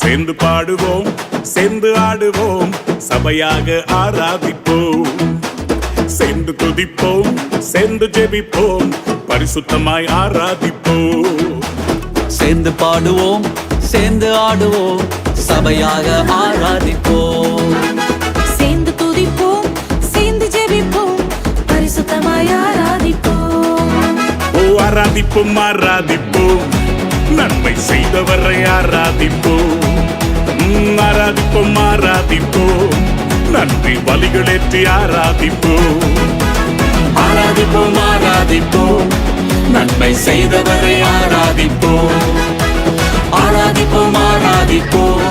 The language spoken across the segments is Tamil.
சேர்ந்து பாடுவோம், சேர்ந்து ஆடுவோம், சபையாக ஆராதிப்போம். சேர்ந்து துதிப்போம், சேர்ந்து ஜெபிப்போம், பரிசுத்தமாய் ஆராதிப்போம். சேர்ந்து பாடுவோம், சேர்ந்து ஆடுவோம், சபையாக ஆராதிப்போம். சேர்ந்து துதிப்போம், சேர்ந்து ஜெபிப்போம், பரிசுத்தமாய் ஆராதிப்போம். ஓ ஆராதிப்போம், ஆராதிப்போம், நன்மை செய்தவரை ஆராதிப்போம். ஆராதிப்போம், ஆராதிப்போம், நன்றி பலிகளேற்றி ஆராதிப்போம். ஆராதிப்போம், ஆராதிப்போம், நன்மை செய்தவரை ஆராதிப்போம். ஆராதிப்போம், ஆராதிப்போம்,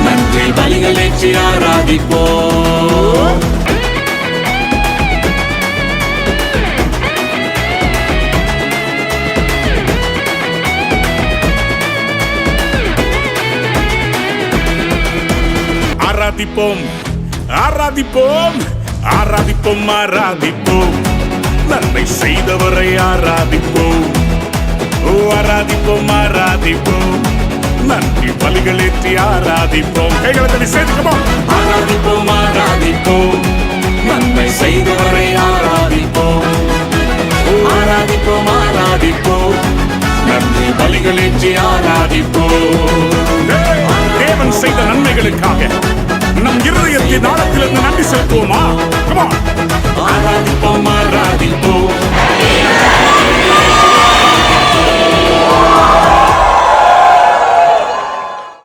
நன்றி பலிகளேற்றி ஆராதிப்போம். ஆராதிப்போம், ஆராதிப்போம், ஆராதிப்போம், ஆராதிப்போம், நன்மை செய்தவரை ஆராதிப்போம். ஓ ஆராதிப்போம், ஆராதிப்போம், நன்றி பலிகளேற்றி ஆராதிப்போம். கைகளை தட்டி சேர்த்துக்கோம். ஆராதிப்போம், ஆராதிப்போம், நன்மை செய்தவரை ஆராதிப்போம். ஆராதிப்போம், ஆராதிப்போம், நன்றி பலிகளேற்றி ஆராதிப்போம். தேவன் செய்த நன்மைகளுக்காக நம் இருதயத்தின் ஆழத்திலிருந்து நன்றி செலுத்துவோமா? ஆராதிப்போம், ஆராதிப்போம்,